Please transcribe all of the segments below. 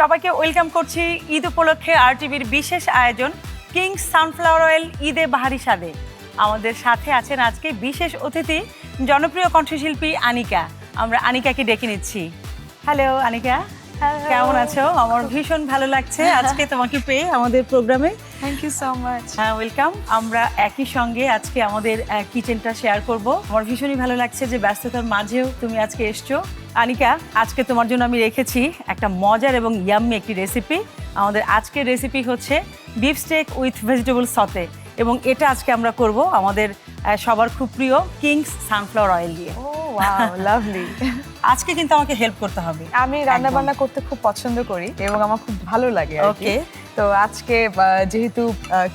সবাইকে ওয়েলকাম করছি ঈদ উপলক্ষে আরটিভির বিশেষ আয়োজন কিংস সানফ্লাওয়ার অয়েল ঈদে বাহারি স্বাদে। আমাদের সাথে আছেন আজকে বিশেষ অতিথি জনপ্রিয় কণ্ঠশিল্পী আনিকা। আমরা আনিকাকে ডেকে নিচ্ছি। হ্যালো আনিকা, কেমন আছো? আমার ভীষণ ভালো লাগছে আজকে তোমাকে পেয়ে আমাদের প্রোগ্রামে। Thank you so much. হ্যাঁ, ওয়েলকাম। আমরা একই সঙ্গে আজকে আমাদের কিচেনটা শেয়ার করব। আমার ভীষণই ভালো লাগছে যে ব্যস্ততার মাঝেও তুমি আজকে এসছো। আনিকা, আজকে তোমার জন্য আমি রেখেছি একটা মজার এবং ইয়াম্মি একটি রেসিপি। আমাদের আজকের রেসিপি হচ্ছে বিফ স্টেক উইথ ভেজিটেবল সতে, এবং এটা আজকে আমরা করব আমাদের সবার খুব প্রিয় কিংস সানফ্লাওয়ার অয়েল দিয়ে। ও ওয়াও, লাভলি। আজকে কিন্তু আমাকে হেল্প করতে হবে। আমি রান্না বান্না করতে খুব পছন্দ করি এবং আমার খুব ভালো লাগে। ওকে, তো আজকে যেহেতু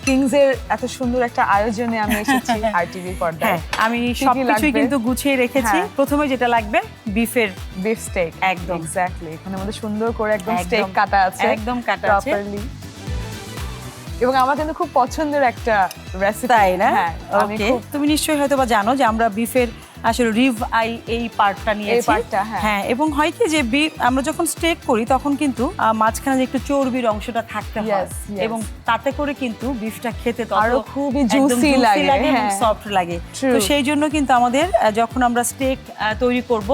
কিংস এর এত সুন্দর একটা আয়োজনে আমি এসেছি আরটিভি পর্দায়, আমি সবকিছুই কিন্তু গুছিয়ে রেখেছি। প্রথমে যেটা লাগবে বিফের বিফ স্টেক। একদম এক্স্যাক্টলি, এখানে আমাদের সুন্দর করে একদম স্টেক কাটা আছে, একদম কাটা আছে প্রপারলি। এবং আমার কিন্তু খুব পছন্দের একটা রেসিপি। তাই না? হ্যাঁ, ওকে, তুমি নিশ্চয়ই হয়তো বা জানো যে আমরা বিফের আসলে রিভ আই এই পার্টটা নিয়েছি। হ্যাঁ, এবং হয় কি যে আমরা যখন স্টেক করি তখন কিন্তু মাঝখানে যে একটু চর্বির অংশটা থাকতে হয়, এবং তাতে করে কিন্তু বিফটা খেতে আরো খুবই জুসি লাগে এবং সফট লাগে। তো সেই জন্য কিন্তু আমাদের যখন আমরা স্টেক তৈরি করব,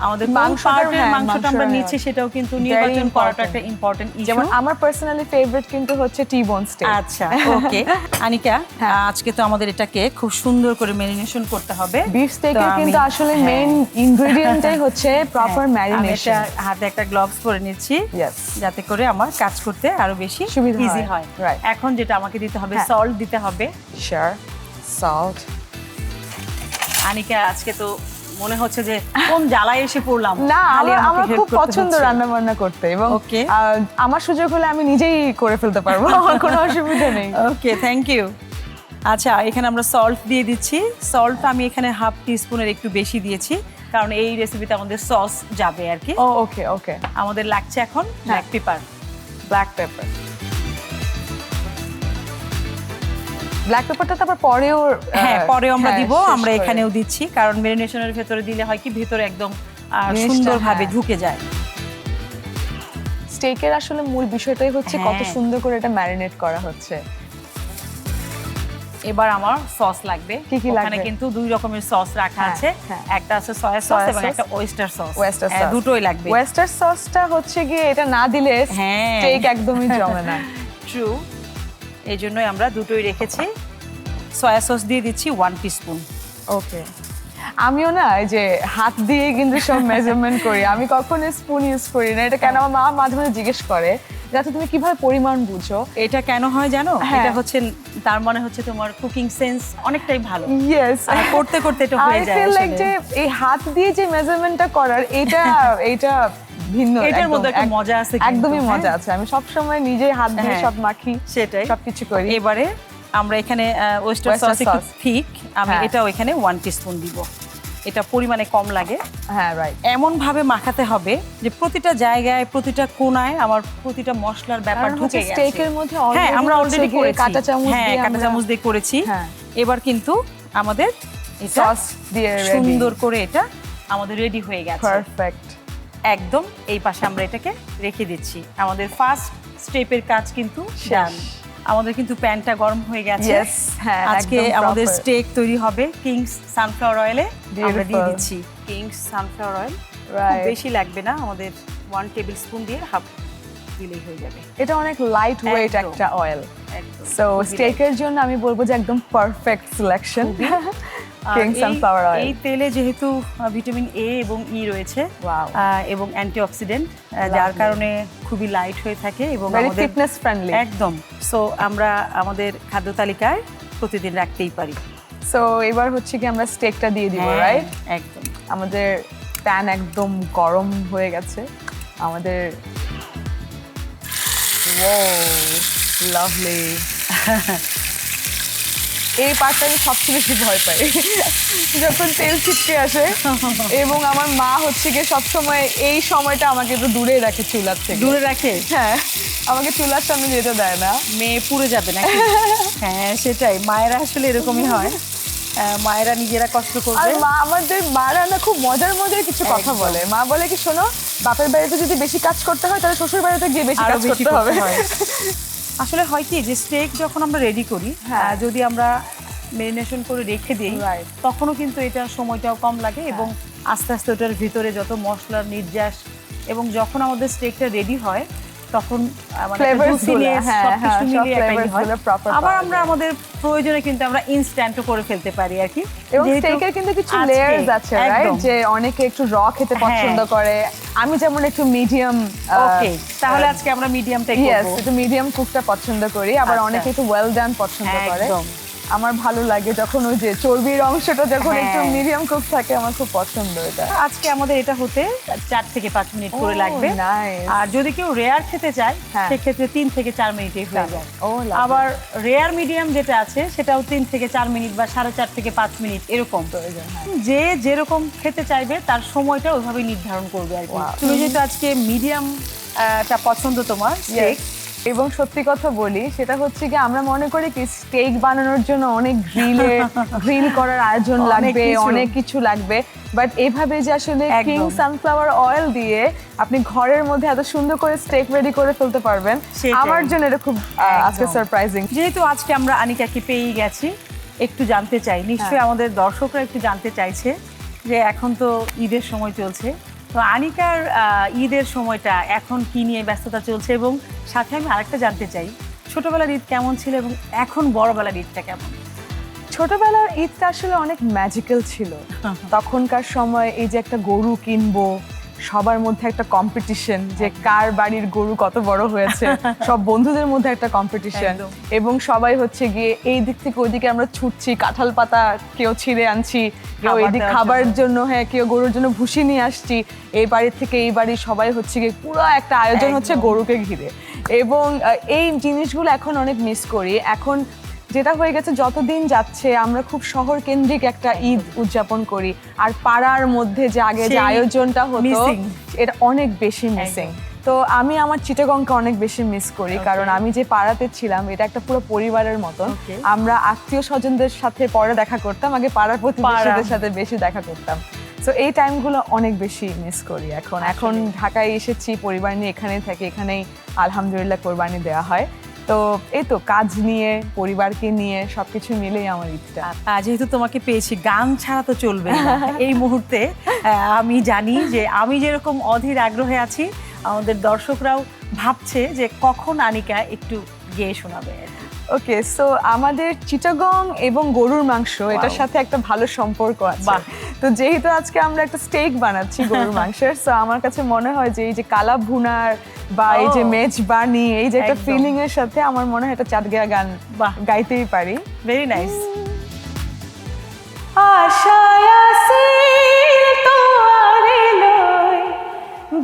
আমাদের মাংসটা আমরা নিচ্ছি সেটাও কিন্তু নির্বাচন করাটা একটা ইম্পর্টেন্ট ইস্যু। যেমন আমার পার্সোনালি ফেভারিট কিন্তু হচ্ছে টি বোন স্টেক। আচ্ছা, ওকে আনিকা, আজকে তো আমাদের এটাকে খুব সুন্দর করে ম্যারিনেশন করতে হবে। বিফ স্টেকের কিন্তু আসলে মেইন ইনগ্রেডিয়েন্টটাই হচ্ছে প্রপার ম্যারিনেশন। আমি হাতে একটা গ্লাভস পরে নিচ্ছি যাতে করে আমার কাজ করতে আরো বেশি ইজি হয়। এখন যেটা আমাকে দিতে হবে, সল্ট দিতে হবে। Sure, salt. আনিকা, আজকে তো মনে হচ্ছে যে কোন জ্বালায় এসে পড়লাম। না, আমার খুব পছন্দ রান্না বান্না করতে, এবং আমার সুযোগ হলে আমি নিজেই করে ফেলতে পারবো, আমার কোনো অসুবিধা নেই। ওকে, থ্যাংক ইউ। আচ্ছা, এখানে আমরা সল্ট দিয়ে দিচ্ছি। সল্ট আমি এখানে হাফ টিস্পুনের একটু বেশি দিয়েছি, কারণ এই রেসিপিতে আমাদের সস যাবে আর কি। ওকে ওকে। আমাদের লাগছে এখন black pepper. Black pepper, black পেপারটা তারপর পরেও পরেও আমরা দিব। আমরা এখানেও দিচ্ছি, কারণ ম্যারিনেশনের ভেতরে দিলে হয় কি ভেতরে একদম সুন্দরভাবে ঢুকে যায়। স্টেকের আসলে মূল বিষয়টাই হচ্ছে কত সুন্দর করে এটা ম্যারিনেট করা হচ্ছে। এবার আমার সস লাগবে। কি কি লাগবে? এখানে কিন্তু দুই রকমের সস রাখা আছে, একটা আছে সয়া সস এবং একটা ওয়েস্টার সস। দুটোই লাগবে। ওয়েস্টার সসটা হচ্ছে গিয়ে এটা না দিলে স্টেক একদমই জমে না। ট্রু, এই জন্যই আমরা দুটোই রেখেছি। সয়া সস দিয়ে দিচ্ছি 1 টিস্পুন। ওকে। আমিও না এই যে হাত দিয়ে কিন্তু সব মেজারমেন্ট করি, আমি কখনো স্পুন ইউজ করি না। এটা কেন আমার মা মাঝে মাঝে জিজ্ঞেস করে, যাতে তুমি কিভাবে পরিমাণ বুঝো। এটা কেন হয় জানো? এটা হচ্ছে, তার মানে হচ্ছে তোমার কুকিং সেন্স অনেকটাই ভালো। ইয়েস, করতে করতে এটা হয়ে যায়। আই ফিল লাইক যে এই হাত দিয়ে যে মেজারমেন্টটা করার এটা ভিন্ন, এটার মধ্যে একটা মজা আছে, একদমই মজা আছে। আমি সব সময় নিজে হাত দিয়ে সব মাখি, সেটাই সবকিছু করি। এবারে আমরা এখানে ওয়েস্টার সস একটু থিক, আমি এটাও এখানে 1 টিস্পুন দিব। এটা পরিমাণে কম লাগে। হ্যাঁ, রাইট। এমন ভাবে মাখাতে হবে যে প্রতিটা জায়গায়, প্রতিটা কোণায় আমার প্রতিটা মশলার ব্যাপার ঢুকে গেছে। স্টেকের মধ্যে আমরা অলরেডি করেছি, কাঁচা চামচ দিয়ে করেছি। এবার কিন্তু আমাদের সস দিয়ে সুন্দর করে এটা আমাদের রেডি হয়ে গেছে। পারফেক্ট। একদম এই পাশে আমরা এটাকে রেখে দিচ্ছি। আমাদের ফার্স্ট স্টেপের কাজ কিন্তু ডান। আমাদের কিন্তু প্যানটা গরম হয়ে গেছে। আজকে আমাদের স্টেক তৈরি হবে কিংস সানফ্লাওয়ার অয়েলে। আমরা দিয়ে দিচ্ছি কিংস সানফ্লাওয়ার অয়েল। বেশি লাগবে না, আমাদের 1 টেবিল স্পুন দিয়ে হাফ দিলেই হয়ে যাবে। এটা অনেক লাইট ওয়েট একটা অয়েল, সো স্টেকের জন্য আমি বলবো যে একদম perfect selection Kings sunflower oil. এই তেলে যেহেতু ভিটামিন এ এবং ই রয়েছে এবং অ্যান্টিঅক্সিডেন্ট, যার কারণে খুবই লাইট হয়ে থাকে এবং আমাদের ফিটনেস ফ্রেন্ডলি একদম। সো আমরা আমাদের খাদ্য তালিকায় প্রতিদিন রাখতেই পারি। সো এবার হচ্ছে কি আমরা স্টেকটা দিয়ে দিব, রাইট? একদম। আমাদের প্যান একদম গরম হয়ে গেছে। আমাদের লাভলি। এই পার্টটা আমি সবচেয়ে বেশি ভয় পাই, যখন তেল ছিটকে আসে। এবং আমার মা হচ্ছে গিয়ে সবসময় এই সময়টা আমাকে একটু দূরে রাখে, চুলার থেকে দূরে রাখে। হ্যাঁ, আমাকে চুলার সামনে যেতে দেয় না, মেয়ে পুড়ে যাবে না। হ্যাঁ, সেটাই, মায়েরা আসলে এরকমই হয়, মায়েরা নিজেরা কষ্ট করবে। আর আমাদের মারা না খুব মজার মজার কিছু কথা বলে। মা বলে কি, শোনো, বাপের বাড়িতে যদি বেশি কাজ করতে হয় তাহলে শ্বশুর বাড়িতে গিয়ে বেশি আরো কাজ বেশি করতে হবে। করতে হয়। আসলে হয় কি যে স্টেক যখন আমরা রেডি করি, হ্যাঁ। যদি আমরা মেরিনেশন করে রেখে দিই, Right. তখনও কিন্তু এটা সময়টাও কম লাগে এবং আস্তে আস্তে ওটার ভিতরে যত মশলার নির্যাস এবং যখন আমাদের স্টেকটা রেডি হয় তখন মানে একটা Flavors গুলো, juiciness, হ্যাঁ, সবকিছু হ্যাঁ, সব মিলিয়ে একটা flavors ই হয়। গুলো proper আবার পাওয়া আমরা যায়। আমাদের প্রয়োজনে কিন্তু আমরা ইনস্ট্যান্টও করে ফেলতে পারি আর কি। এবং যেহেতু স্টেকের কিন্তু কিছু আজকে- লেয়ার্স আছে, রাইট? একদম। যে অনেকে একটু র খেতে হ্যাঁ। পছন্দ করে, আমি যেমন একটু মিডিয়াম। ওকে, তাহলে আজকে আমরা মিডিয়ামটাই ইয়েস, করব। একটু মিডিয়াম কুকটা পছন্দ করি, আবার আচ্ছা। অনেকে একটু ওয়েল ডান পছন্দ করে। একদম। আমার ভালো লাগে যখন ওই যে চর্বির অংশটা যখন হ্যাঁ। একটু মিডিয়াম কুক থাকে, আমার খুব পছন্দ এটা। আজকে আমাদের এটা হতে 4 থেকে 5 মিনিট করে Oh, লাগবে। nice. আর যদি কেউ রেয়ার খেতে চায় হ্যাঁ। সেক্ষেত্রে 3 থেকে 4 মিনিটেই হয়ে যায়। ও, lovely. আবার রেয়ার মিডিয়াম যেটা আছে সেটাও 3 থেকে 4 মিনিট বা 4.5 থেকে 5 মিনিট এরকম প্রয়োজন, হ্যাঁ। যে যেরকম খেতে চাইবে তার সময়টা ওইভাবে নির্ধারণ করবে আর কি। Wow. তুমি যেহেতু আজকে মিডিয়াম টা পছন্দ তোমার স্টেক, Yes. এবং সত্যি কথা বলি, সেটা হচ্ছে কি আমরা মনে করি কি স্টেক বানানোর জন্য অনেক গ্রিল করার আয়োজন অনেক লাগবে, কিছু। অনেক কিছু লাগবে, বাট এভাবে যে আসলে একদম। কিং সানফ্লাওয়ার অয়েল দিয়ে আপনি ঘরের মধ্যে এত সুন্দর করে স্টেক রেডি করে ফেলতে পারবেন, সেটাই। আমার জন্য এটা খুব আজকে একদম। সারপ্রাইজিং। যেহেতু আজকে আমরা আনিকাকে পেয়েই গেছি, একটু জানতে চাই, নিশ্চয়ই আমাদের দর্শকরা একটু জানতে চাইছে যে এখন তো ঈদের সময় চলছে, তো আনিকার ঈদের সময়টা এখন কি নিয়ে ব্যস্ততা চলছে, এবং সাথে আমি আরেকটা জানতে চাই ছোটবেলার ঈদ কেমন ছিল এবং এখন বড়বেলার ঈদটা কেমন? ছোটবেলার ঈদটা আসলে অনেক ম্যাজিক্যাল ছিল। তখনকার সময় এই যে একটা গরু কিনবো, সবার মধ্যে একটা কম্পিটিশন যে কার বাড়ির গরু কত বড় হয়েছে, সব বন্ধুদের মধ্যে একটা কম্পিটিশন, একদম। এবং সবাই হচ্ছে গিয়ে এই দিক থেকে ওইদিকে আমরা ছুটছি, কাঁঠাল পাতা কেউ ছিঁড়ে আনছি, কেউ খাবার এদিক দেওয়ার খাবার জন্য। জন্য, হ্যাঁ, কেউ গরুর জন্য ভুসি নিয়ে আসছি, এই বাড়ির থেকে এই বাড়ি সবাই হচ্ছে গিয়ে পুরো একটা আয়োজন হচ্ছে একদম। গরুকে ঘিরে। এবং এই জিনিসগুলো এখন অনেক মিস করি। এখন যেটা হয়ে গেছে, যতদিন যাচ্ছে আমরা খুব শহর কেন্দ্রিক একটা ঈদ উদযাপন করি, আর পাড়ার মধ্যে যে আগে যে সেই আয়োজনটা হতো missing। এটা অনেক বেশি মিসিং। তো আমি আমার চিটাগংকে অনেক বেশি মিস করি, কারণ আমি যে পাড়াতে ছিলাম এটা একটা পুরো পরিবারের মতন। Okay. আমরা আত্মীয় স্বজনদের সাথে পরে দেখা করতাম, আগে পাড়ার প্রতিবেশীদের সাথে বেশি দেখা করতাম। সো এই টাইমগুলো অনেক বেশি মিস করি এখন। এখন ঢাকায় এসেছি, পরিবার নিয়ে এখানেই থাকি, এখানেই আলহামদুলিল্লাহ কোরবানি দেওয়া হয়। তো এই তো কাজ নিয়ে, পরিবারকে নিয়ে সবকিছু মিলেই আমার ঈদটা। যেহেতু তোমাকে পেয়েছি, গান ছাড়া তো চলবে না। এই মুহূর্তে আমি জানি যে আমি যেরকম অধীর আগ্রহে আছি, আমাদের দর্শকরাও ভাবছে যে কখন আনিকা একটু গেয়ে শোনাবে। ওকে, সো আমাদের চিটাগং এবং গরুর মাংস এটার সাথে একটা ভালো সম্পর্ক আছে। বাহ। তো যেহেতু আজকে আমরা একটা স্টেক বানাচ্ছি গরুর মাংসের, সো আমার কাছে মনে হয় যে এই যে কালা ভুনার বা এই যে মেজবানি, এই যে একটা একদম। ফিলিং এর সাথে আমার মনে হয় একটা চাঁদগেয়া গান বাহ। গাইতেই পারি। Very nice. আশায় আছিল তোয়ারে লই,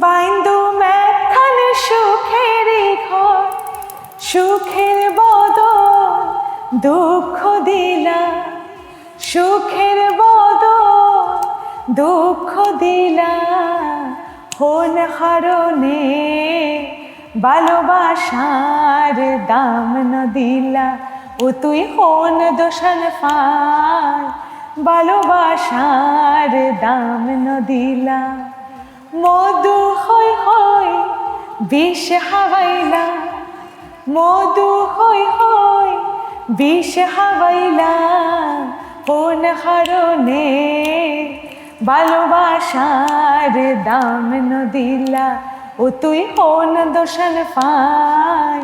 বাইন্দু মেখান সুখের ঘর, সুখের বদল দুঃখ দিলা, সুখের বদল দুঃখ দিলা, হন হারণে ভালোবাসার দাম না দিলা, ও তুই হন দোষণ ফার, ভালোবাসার দাম না দিলা, মধু হই হই বিষ হাওয়াইলা, মধু হই হই বিষ হাওয়াইলা, কোন হারণে ভালোবাসার দাম না দিলা, ও তুই কোন দোষণ পাই,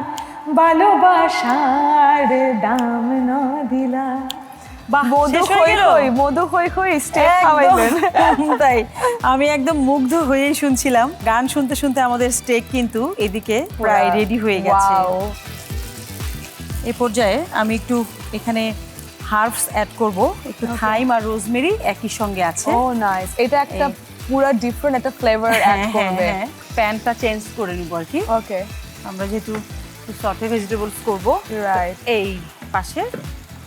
ভালোবাসার দাম না দিলা। বাহ, মধু শেষ হয়ে হই গেল? হই, মধু হই হই স্টেপ খাওয়াইলেন। একদম তাই, আমি একদম মুগ্ধ হয়েই শুনছিলাম। গান শুনতে শুনতে আমাদের স্টেক কিন্তু এদিকে প্রায় রেডি হয়ে গেছে। Wow. এই পর্যায়ে আমি একটু এখানে হার্বস অ্যাড করব, একটু থাইম আর রোজমেরি একই সঙ্গে আছে। ও নাইস, এটা একটা পুরো ডিফারেন্ট একটা ফ্লেভার অ্যাড করবে। প্যানটা চেঞ্জ করে নিব আর কি। ওকে, আমরা যেহেতু সর্টে ভেজিটেবলস করব, রাইট। এই পাশে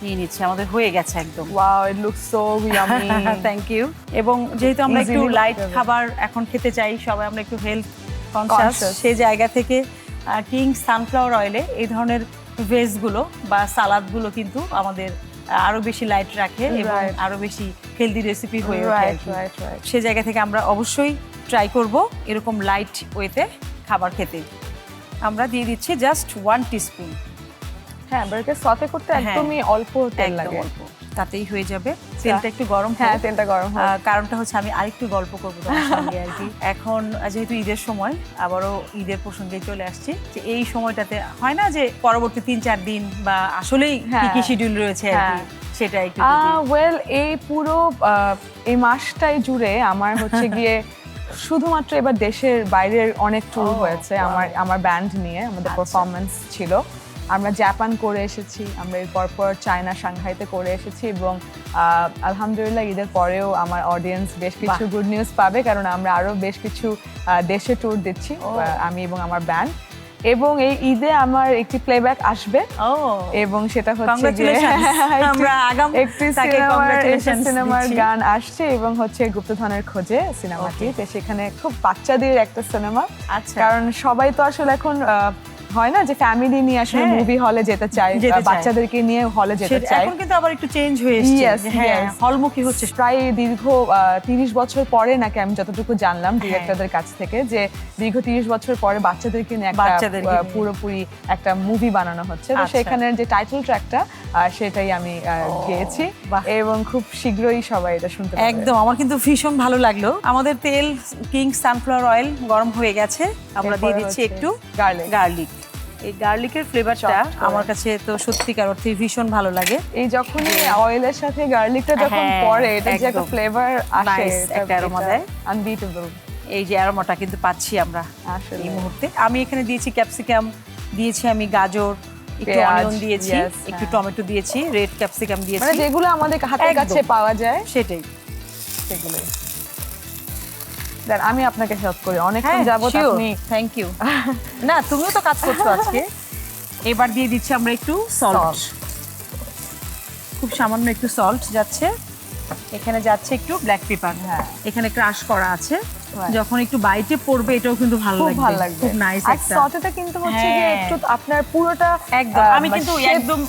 নিয়ে নিচ্ছি, আমাদের হয়ে গেছে একদম। Wow, it looks so yummy. Thank you. এবং যেহেতু আমরা একটু Easily লাইট cookable. খাবার এখন খেতে চাই সবাই, আমরা একটু হেলথ কনসিয়াস, Conscious. সেই জায়গা থেকে কিং সানফ্লাওয়ার অয়েলে এই ধরনের ভেজগুলো বা সালাদগুলো কিন্তু আমাদের আরো বেশি লাইট রাখে এবং Right. আরো বেশি হেলদি রেসিপি হয়ে ওঠে আর রাইট কি। Right right. সেই জায়গা থেকে আমরা অবশ্যই ট্রাই করব এরকম লাইট ওয়েতে খাবার খেতে। আমরা দিয়ে দিচ্ছি জাস্ট 1 টিস্পুন। হ্যাঁ, বার্গার সতে করতে একদমই অল্প তেল লাগে, অল্প, তাতেই হয়ে যাবে। তেলটা একটু গরম হোক। হ্যাঁ, তেলটা গরম হোক। কারণটা হচ্ছে আমি আরেকটু গল্প করবো তোমার সঙ্গে আর কি। এখন যেহেতু ঈদের সময়, আবারও ঈদের প্রসঙ্গে চলে আসছি, যে এই সময়টাতে হয় না যে পরবর্তী 3-4 দিন বা আসলেই কি কি শিডিউল রয়েছে আর কি, সেটা একটু ওয়েল এই পুরো এই মাসটাই জুড়ে আমার হচ্ছে গিয়ে শুধুমাত্র এবার দেশের বাইরের অনেক ট্যুর হয়েছে। আমার ব্যান্ড নিয়ে আমাদের পারফরমেন্স ছিল। আমরা জাপান করে এসেছি, আমরা এর পর চায়না সাংহাইতে করে এসেছি, এবং আলহামদুলিল্লাহ ঈদের পরেও আমার অডিয়েন্স বেশ কিছু গুড নিউজ পাবে, কারণ আমরা আরো বেশ কিছু দেশে ট্যুর দিচ্ছি আমি এবং আমার ব্যান্ড। এবং এই ঈদে আমার একটি প্লেব্যাক আসবে, এবং সেটা হচ্ছে একটি সিনেমার গান আসছে, এবং হচ্ছে গুপ্তধনের খোঁজে সিনেমাটি। তো সেখানে খুব বাচ্চাদের একটা সিনেমা, কারণ সবাই তো আসলে এখন হয় না যে ফ্যামিলি নিয়ে আসলে মুভি হলে যেতে চায়, বাচ্চাদেরকে নিয়ে হলে যেতে চায়। এখন কিন্তু আবার একটু চেঞ্জ হয়ে এসেছে, হ্যাঁ হলমুখী হচ্ছে। প্রায় দীর্ঘ 30 বছর পরে নাকি আমি যতটুকু জানলাম ডিরেক্টরদের কাছ থেকে, যে দীর্ঘ 30 বছর পরে বাচ্চাদেরকে নিয়ে একটা পুরোপুরি একটা মুভি বানানো হচ্ছে। তো সেখানের যে টাইটেল ট্র্যাকটা সেটাই আমি গেয়েছি, এবং খুব শীঘ্রই সবাই এটা শুনতে পাবে। একদম, আমার কিন্তু ভীষণ ভালো লাগলো। আমাদের তেল কিংস সানফ্লাওয়ার অয়েল গরম হয়ে গেছে, আমরা দিয়ে দিচ্ছি একটু গার্লিক। এই গার্লিকের ফ্লেভারটা আমার কাছে তো সত্যিকার অর্থে ভীষণ ভালো লাগে। এই যখনই অয়েলের সাথে গার্লিকটা যখন পড়ে, এটা যে একটা ফ্লেভার আসে, একটা অ্যারোমা দেয়, আনবিটেবল। এই যে অ্যারোমাটা কিন্তু পাচ্ছি আমরা এই মুহূর্তে। আমি এখানে দিয়েছি ক্যাপসিকাম, দিয়েছি আমি গাজর, একটু অনিয়ন দিয়েছি, একটু টমেটো দিয়েছি, রেড ক্যাপসিকাম দিয়েছি, মানে যেগুলো আমাদের হাতের কাছে পাওয়া যায় সেটাই, সেগুলোই। আমি আপনাকে হেল্প করি অনেকক্ষণ যাবত। আপনি থ্যাংক ইউ। না, তুমিও তো কাজ করছো আজকে। এবার দিয়ে দিচ্ছি আমরা একটু সল্ট, খুব সামান্য একটু সল্ট যাচ্ছে। এখানে যাচ্ছে একটু ব্ল্যাক পেপার, এখানে ক্রাশ করা আছে। যখন একটু বাইটে পড়বে এটাও কিন্তু ভালো লাগবে, খুব নাইস একটা। আর সল্টটা কিন্তু হচ্ছে যে একটু আপনার পুরোটা একদম, আমি কিন্তু একদম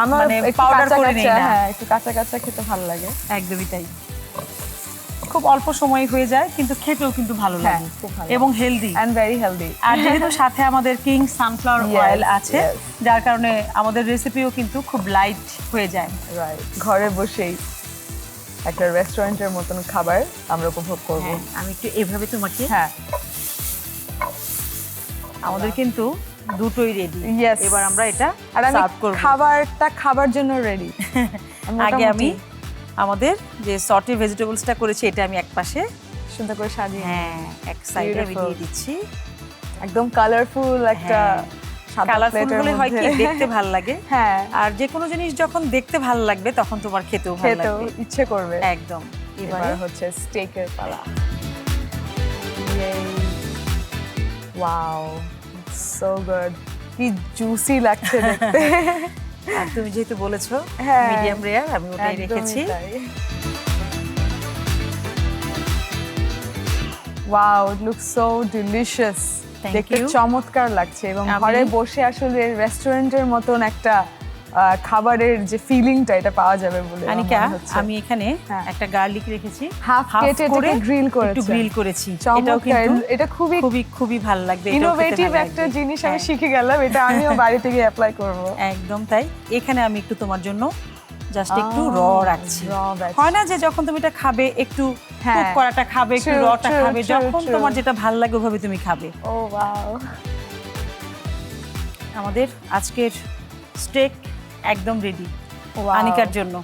আমার পাউডার করে নেই না, একটু কাঁচা কাঁচা খেতে ভালো লাগে। একদমই তাই, খুব অল্প সময় হয়ে যায়, কিন্তু খেতেও কিন্তু ভালো লাগে এবং হেলদি এন্ড ভেরি হেলদি। আর যেহেতু সাথে আমাদের কিং সানফ্লাওয়ার অয়েল আছে, যার কারণে আমাদের রেসিপিও কিন্তু খুব লাইট হয়ে যায়। রাইট, ঘরে বসেই একটা রেস্টুরেন্টের মতন খাবার আমরা উপভোগ করব। আমি একটু এভাবে তোমাকে, আমাদের কিন্তু দুটোই রেডি। এবার আমরা এটা সার্ভ করব। খাবারটা খাবার জন্য রেডি। আগে আমি আমাদের যে সটে ভেজিটেবলসটা করেছি, এটা আমি এক পাশে সুন্দর করে সাজিয়ে, এক সাইডে আমি দিয়ে দিচ্ছি। একদম কালারফুল একটা, কালারফুল হলে হয় কি দেখতে ভালো লাগে। আর যে কোনো জিনিস যখন দেখতে ভালো লাগবে তখন তোমার খেতেও ভালো লাগবে, ইচ্ছে করবে একদম। এবার হচ্ছে স্টেকের পালা। ওয়াও, সো গুড, কি জুসি লাগছে দেখতে। আর তুমি যেহেতু বলেছো মিডিয়াম রেয়ার, আমি ওটাই রেখেছি। Wow, it looks so delicious, দেখতে চমৎকার লাগছে। এবং ঘরে বসে আসলে রেস্টুরেন্টের মতন একটা খাবারের যে ফিলিংটা, এটা পাওয়া যাবে বলে। আনিকা, আমি এখানে একটা গার্লিক রেখেছি, হাফ কেটে এটাকে গ্রিল করেছি। এটাও কিন্তু এটা খুবই খুবই খুবই ভালো লাগবে, ইনোভেটিভ একটা জিনিস আমি শিখে গেলাম। এটা আমিও বাড়িতে গিয়ে অ্যাপ্লাই করব। একদম তাই। এখানে আমি একটু তোমার জন্য জাস্ট একটু র রাখছি। হয় না যে যখন তুমি এটা খাবে, একটু কুক করাটা খাবে, একটু রটা খাবে, যখন তোমার যেটা ভালো লাগে ওভাবে তুমি খাবে। ও ওয়াও, আমাদের আজকের স্টেক একদম রেডি আনিকার জন্য।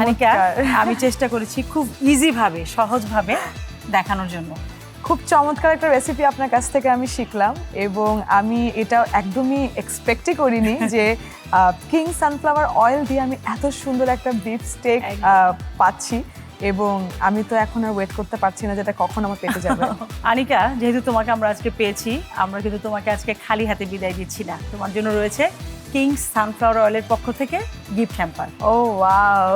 আনিকা, আমি চেষ্টা করেছি খুব ইজি ভাবে, সহজ ভাবে দেখানোর জন্য। খুব চমৎকার একটা রেসিপি আপনার কাছ থেকে আমি শিখলাম, এবং আমি এটা একদমই এক্সপেক্টই করিনি যে কিং সানফ্লাওয়ার অয়েল দিয়ে আমি এত সুন্দর একটা বিফ স্টেক পাচ্ছি। এবং আমি তো এখন আর ওয়েট করতে পারছি না যেটা কখন আমার পেটে যাবে। আনিকা, যেহেতু তোমাকে আমরা আজকে পেয়েছি, আমরা কিন্তু তোমাকে আজকে খালি হাতে বিদায় দিচ্ছি না। তোমার জন্য রয়েছে কিং সানফ্লাওয়ার অয়েলের পক্ষ থেকে গিফট হ্যাম্পার। ও ওয়াও,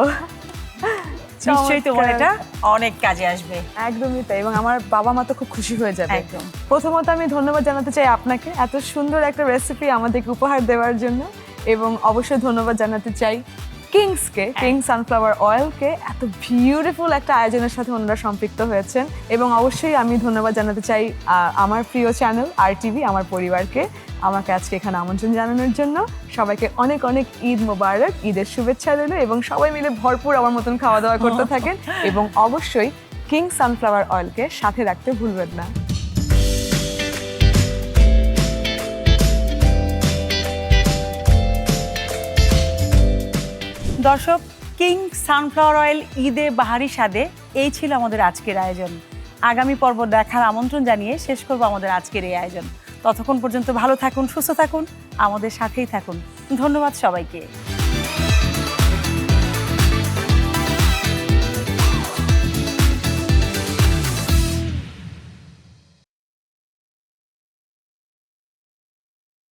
নিশ্চয়ই তোমার এটা অনেক কাজে আসবে। একদমই তাই, এবং আমার বাবা মা তো খুব খুশি হয়ে যাবে। একদম। প্রথমত আমি ধন্যবাদ জানাতে চাই আপনাকে এত সুন্দর একটা রেসিপি আমাদেরকে উপহার দেওয়ার জন্য, এবং অবশ্যই ধন্যবাদ জানাতে চাই কিংসকে, কিং সানফ্লাওয়ার অয়েলকে এত বিউটিফুল একটা আয়োজনের সাথে ওনারা সম্পৃক্ত হয়েছেন। এবং অবশ্যই আমি ধন্যবাদ জানাতে চাই আমার প্রিয় চ্যানেল RTV, আমার পরিবারকে আমাকে আজকে এখানে আমন্ত্রণ জানানোর জন্য। সবাইকে অনেক অনেক ঈদ মোবারক, ঈদের শুভেচ্ছা রইল এবং সবাই মিলে ভরপুর আমার মতন খাওয়া দাওয়া করতে থাকেন এবং অবশ্যই কিং সানফ্লাওয়ার অয়েলকে সাথে রাখতে ভুলবেন না। দর্শক, কিং সানফ্লাওয়ার অয়েল ঈদে বাহারি স্বাদে এই ছিল আমাদের আজকের আয়োজন। আগামী পর্ব দেখার আমন্ত্রণ জানিয়ে শেষ করব আমাদের আজকের এই আয়োজন। ততক্ষণ পর্যন্ত ভালো থাকুন, সুস্থ থাকুন, আমাদের সাথেই থাকুন। ধন্যবাদ সবাইকে।